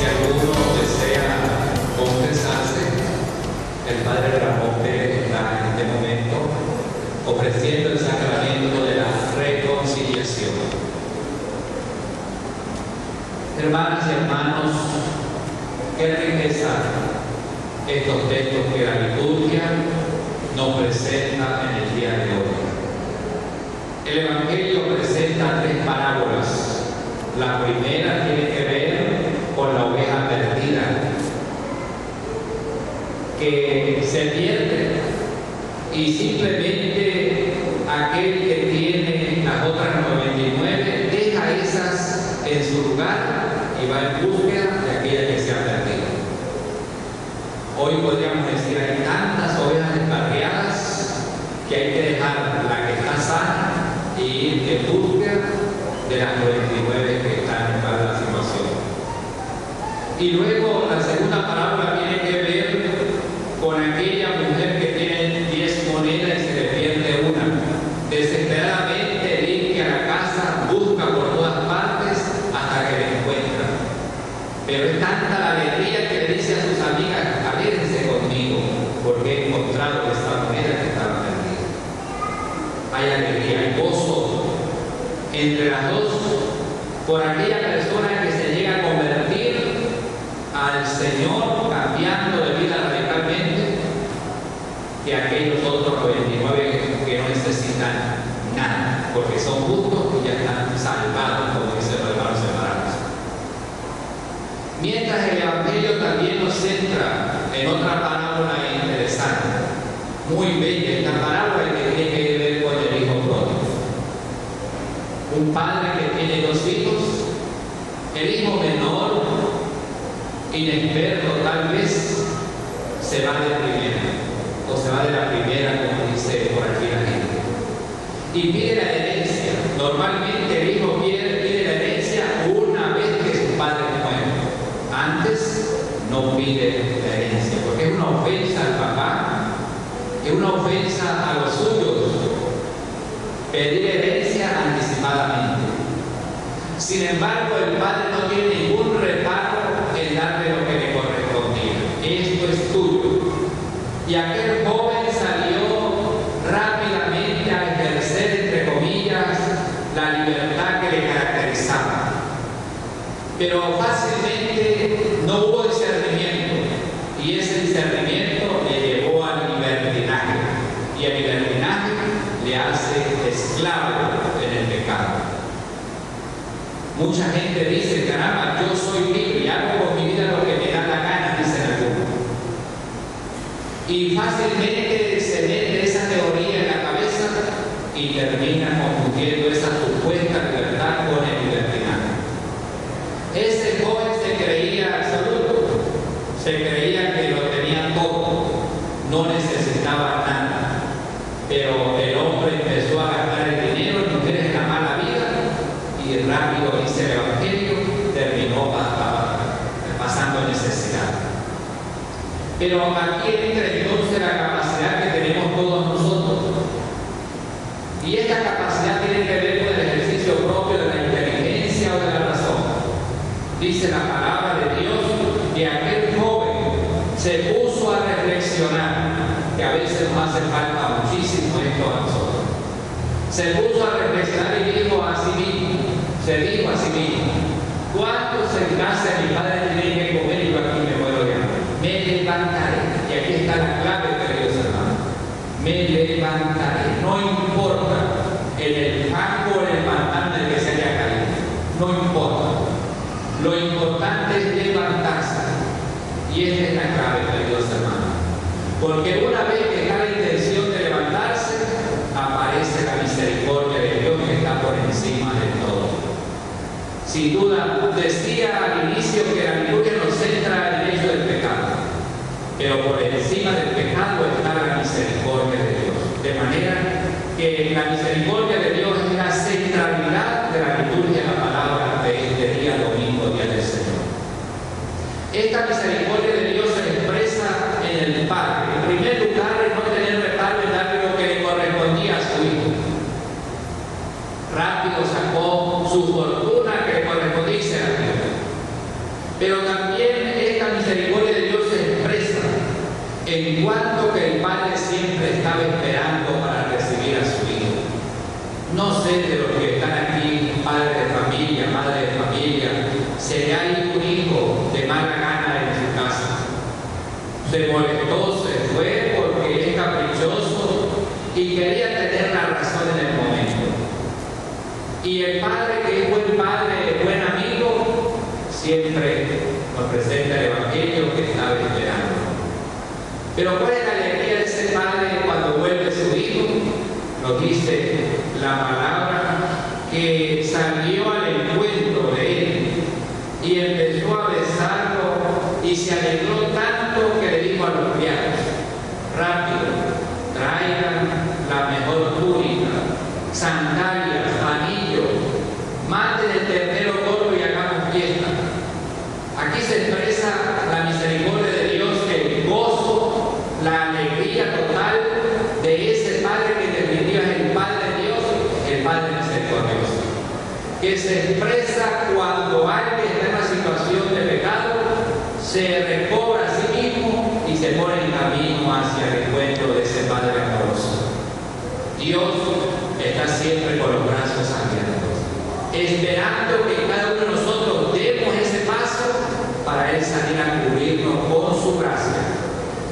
Si alguno desea confesarse, el Padre Ramón Pérez está en este momento ofreciendo el sacramento de la reconciliación. Hermanas y hermanos, qué riqueza estos textos que la liturgia nos presenta en el día de hoy. El Evangelio presenta tres parábolas. La primera tiene que ver con la oveja perdida, que se pierde y simplemente aquel que tiene las otras 99 deja esas en su lugar y va en búsqueda de aquella que se ha perdido. Hoy podríamos decir, hay tantas ovejas descarriadas que hay que dejar la que está sana y ir en búsqueda de las 99 que están en cada situación. Y luego la segunda parábola tiene que ver con aquella mujer que tiene 10 monedas y se le pierde una. Desesperadamente limpia la casa, busca por todas partes hasta que la encuentra. Pero es tanta la alegría que le dice a sus amigas: alégrense conmigo, porque he encontrado esta moneda que estaba perdida. Hay alegría, hay gozo entre las dos por aquella persona que se llega a convertir al Señor, cambiando de vida radicalmente, que aquellos otros 99 que no necesitan nada, porque son justos y ya están salvados, como dicen los hermanos separados. Mientras el Evangelio también nos centra en otra parábola interesante, muy bella, esta parábola que tiene que ver con el hijo pródigo. Un padre que tiene 2 hijos, el hijo menor, inexperto tal vez, se va de primera, o se va de la primera, como dice por aquí la gente, y pide la herencia. Normalmente el hijo pide la herencia una vez que su padre muere. Antes no pide la herencia, porque es una ofensa al papá, es una ofensa a los suyos pedir herencia anticipadamente. Sin embargo, el padre no tiene ningún reparo en darle lo que le correspondía. Esto es tuyo. Y aquel joven salió rápidamente a ejercer, entre comillas, la libertad que le caracterizaba. Pero fácilmente no hubo discernimiento, y ese discernimiento le llevó al libertinaje, y el libertinaje le hace esclavo en el pecado. Mucha gente dice: caramba, yo soy libre y hago con mi vida lo que me da la gana, dicen algunos. Y fácilmente se mete esa teoría en la cabeza y termina confundiendo esa supuesta libertad con el libertinaje. Ese joven se creía absoluto, se creía que lo tenía todo, no necesitaba nada. Pero el hombre empezó a gastar el dinero en mujeres en la mala vida y rápido, dice el Evangelio, terminó pasando necesidad. Pero aquí entra entonces la capacidad que tenemos todos nosotros. Y esta capacidad tiene que ver con el ejercicio propio de la inteligencia o de la razón. Dice la palabra de Dios que aquel joven se puso a reflexionar, que a veces nos hace falta muchísimo esto a nosotros. Se puso a reflexionar y dijo a sí mismo, ¿cuántos en casa de mi padre tienen que comer y yo aquí me muero de hambre? Me levantaré. Y aquí está la clave, queridos hermanos. Me levantaré. No importa en el fango o en el pantano en el que se haya caído. No importa. Lo importante es levantarse. Y esta es la clave, queridos hermanos. Porque una vez que está la intención de levantarse, aparece la misericordia de Dios que está por encima de todo. Sin duda, decía al inicio que la liturgia nos centra en el hecho del pecado, pero por encima del pecado está la misericordia de Dios. De manera que la misericordia de Dios es la centralidad de la liturgia de la palabra de este día domingo, día del Señor. Esta misericordia de Dios se expresa en el Padre. En primer lugar, en no tener reparo en darle lo que le correspondía a su hijo. Rápido sacó su fortuna que le correspondía y se la dio. Pero también en cuanto que el padre siempre estaba esperando para recibir a su hijo. No sé de los que están aquí, padres de familia, madre de familia, ¿será un hijo de mala gana en su casa? Se molestó, se fue porque es caprichoso y quería tener la razón en el momento. Y el padre, que es buen padre, buen amigo, siempre nos presenta el Evangelio que estaba esperando. Pero ¿cuál es la alegría de ese padre cuando vuelve su hijo? Nos dice la palabra que salió al encuentro de él y empezó a besarlo y se alegró tanto que le dijo a los criados: rápido, traigan la mejor túnica, sandalias, anillos, maten el ternero gordo y hagamos fiesta. Aquí se expresa la misericordia de Dios, el gozo, la alegría total de ese Padre que en definitiva es el Padre de Dios, el Padre misericordioso, que se expresa cuando alguien está en una situación de pecado, se recobra a sí mismo y se pone en camino hacia el encuentro de ese Padre amoroso. Dios está siempre con los brazos abiertos, esperando que cada uno de nosotros demos ese paso para Él salir a cubrirnos con su gracia.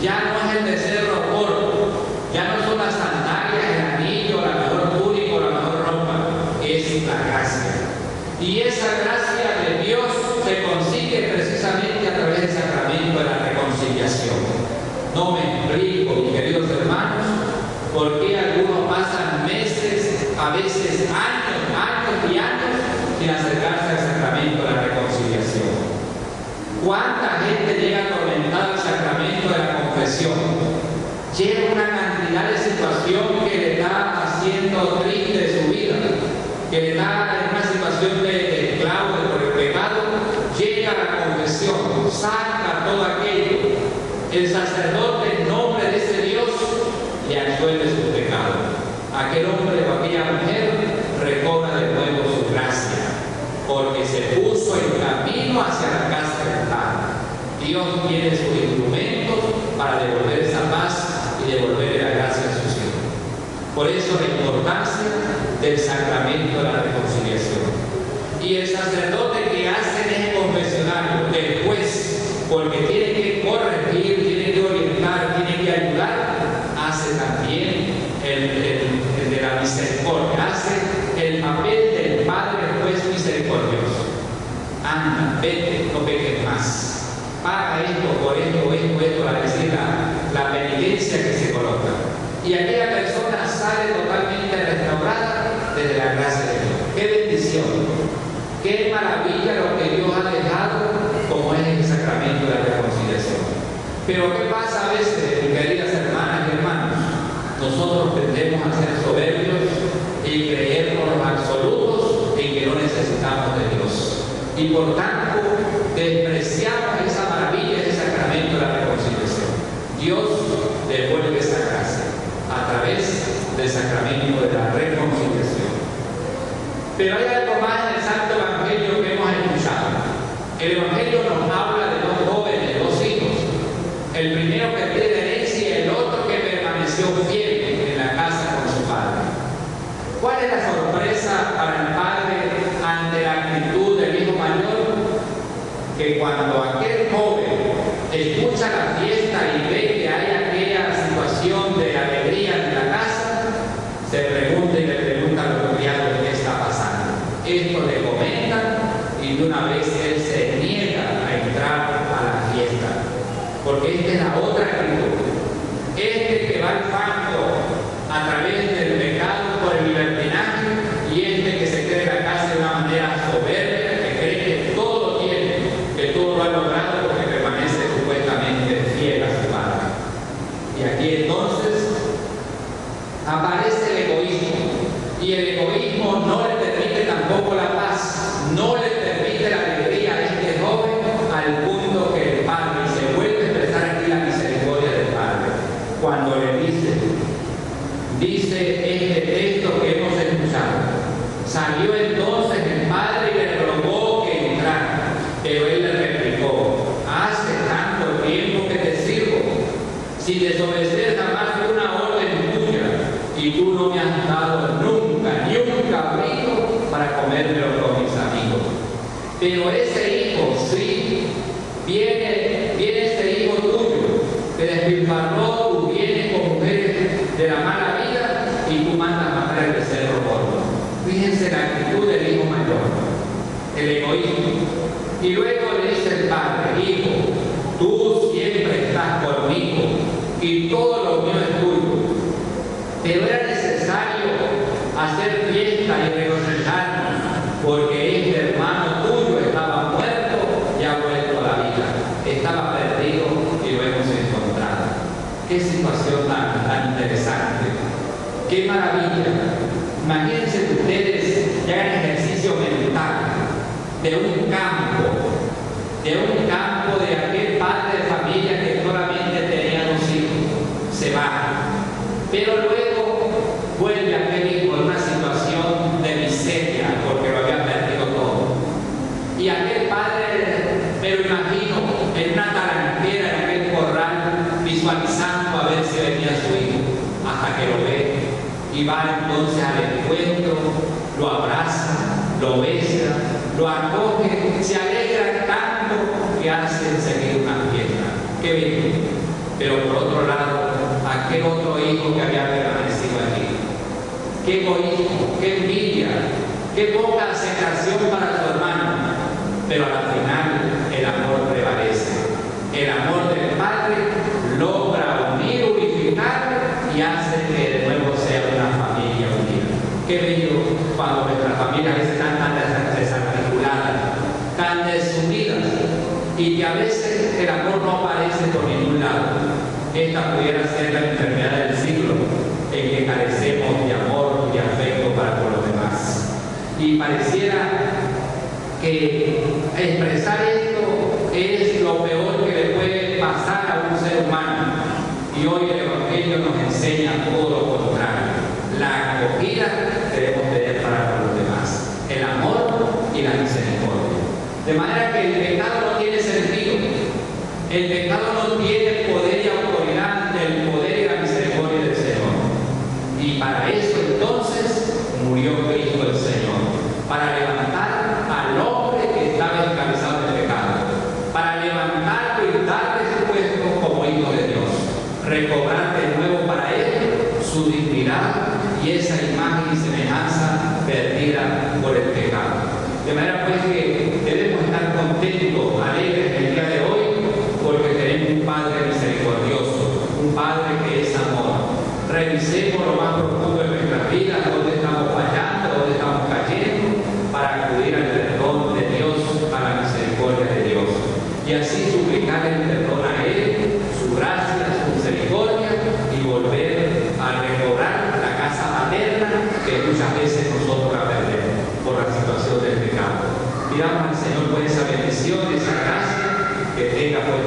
Ya no es el becerro gordo, ya no son las sandalias, el anillo, la mejor túnica o la mejor ropa, es la gracia. Y esa gracia de Dios se consigue precisamente a través del sacramento de la reconciliación. No me explico, mis queridos hermanos, por qué algunos pasan meses, a veces años y años sin acercarse al sacramento de la reconciliación. ¿Cuánta gente llega atormentada al sacramento de la confesión? Llega una cantidad de situación que le está haciendo triste su vida, que le está en una situación de esclavo por el pecado. Llega a la confesión, saca todo aquello. El sacerdote, en nombre de ese Dios, le absuelve sus pecados. Aquel hombre o aquella mujer recobra de nuevo su gracia, porque se puso en camino hacia la casa del Padre. Dios tiene sus instrumentos para devolver esa paz y devolver la gracia a sus hijos. Por eso la importancia del sacramento de la reconciliación. Y el sacerdote que hace en el confesionario, el juez, porque tiene que corregir, tiene que orientar, tiene que ayudar, hace también el de la misericordia, hace el papel del Padre juez misericordioso. Anda, vete, no peques más. Paga esto, por esto, para decir la penitencia que se coloca. Y aquella persona sale totalmente restaurada desde la gracia de Dios. ¡Qué bendición! ¡Qué maravilla lo que Dios ha dejado como es el sacramento de la reconciliación! Pero ¿qué pasa a veces, mis queridas hermanas y hermanos? Nosotros tendemos a ser soberbios y creernos los absolutos en que no necesitamos de Dios. Y por tanto, despreciamos esa maravilla, ese sacramento de la reconciliación. Dios devuelve esa gracia a través del sacramento de la reconciliación. Pero hay algo más en el Santo Evangelio que hemos escuchado. El Evangelio nos habla de dos jóvenes, dos hijos. El primero que pierde herencia y el otro que permaneció fiel en la casa con su padre. ¿Cuál es la sorpresa para el padre ante la actitud del hijo mayor? Que cuando aquel joven escucha la fiesta y ve que hay aquella situación de alegría en la casa, se pregunta y le pregunta a los criados qué está pasando. Esto le comentan y de una vez él se niega a entrar a la fiesta, porque esta es la otra actitud. Que va al fango a través del pecado por el libertinaje, y que se cree la casa de una manera soberbia, que cree que todo lo tiene, que todo lo ha logrado porque permanece supuestamente fiel a su padre. Y aquí entonces aparece el egoísmo, y el egoísmo no le permite tampoco la paz, no le permite la alegría a este joven, al punto que el padre, y se vuelve a expresar aquí la misericordia del padre, cuando le dice: desobedecer jamás fue una orden tuya, y tú no me has dado nunca ni un cabrito para comérmelo con mis amigos. Pero ese hijo, sí, viene este hijo tuyo, que despilfarró tus bienes con mujeres de la mala vida, y tú mandas matar el becerro gordo. Fíjense la actitud del hijo mayor, el egoísmo. Y luego le dice el padre: hijo, tú siempre estás conmigo y todo lo mío es tuyo. Pero era necesario hacer fiesta y regocijarnos, porque este hermano tuyo estaba muerto y ha vuelto a la vida. Estaba perdido y lo hemos encontrado. Qué situación tan interesante. Qué maravilla. Imagínense que ustedes que hagan ejercicio mental de un campo de aquel padre de familia que solamente tenía 2 hijos. Se va. Pero luego vuelve aquel hijo en una situación de miseria porque lo había perdido todo. Y aquel padre, me lo imagino, en una talanquera en aquel corral, visualizando a ver si venía su hijo, hasta que lo ve. Y va entonces al encuentro, lo abraza, lo besa, lo acoge, se alegra tanto que hace enseguida una fiesta. ¡Qué bien! Pero por otro lado, aquel otro hijo que había permanecido allí, qué egoísmo, qué envidia, qué poca aceptación para su hermano. Pero al final el amor prevalece. El amor del Padre logra unir, unificar y hace que de nuevo sea una familia unida. Qué bello cuando nuestras familias a veces están tan desarticuladas, tan desunidas, y que a veces el amor no aparece por ningún lado. Esta pudiera ser la enfermedad del siglo, en que carecemos de amor y de afecto para con los demás. Y pareciera que expresar esto es lo peor que le puede pasar a un ser humano. Y hoy el Evangelio nos enseña todo lo contrario. La acogida que debemos tener para con los demás, el amor y la misericordia. De manera que el pecado no tiene sentido. El pecado no tiene poder y autoridad ante el poder y la misericordia del Señor. Y para eso entonces murió Cristo el Señor, para levantar al hombre que estaba esclavizado del pecado, para levantarlo y darle su puesto como hijo de Dios, recobrar de nuevo para él su dignidad y esa imagen y semejanza perdida por el pecado. De manera pues que debemos estar contentos, alegres el día de hoy, porque tenemos un Padre misericordioso, un Padre que es amor. Revisemos lo más profundo de nuestras vidas, dónde estamos fallando, dónde estamos cayendo, para acudir al perdón de Dios, a la misericordia de Dios. Y así suplicar el perdón a Él, su gracia, su misericordia, y volver a recobrar la casa paterna que muchas veces nosotros la perdemos por la situación del pecado. Pidamos al Señor por esa bendición, esa gracia, que tenga por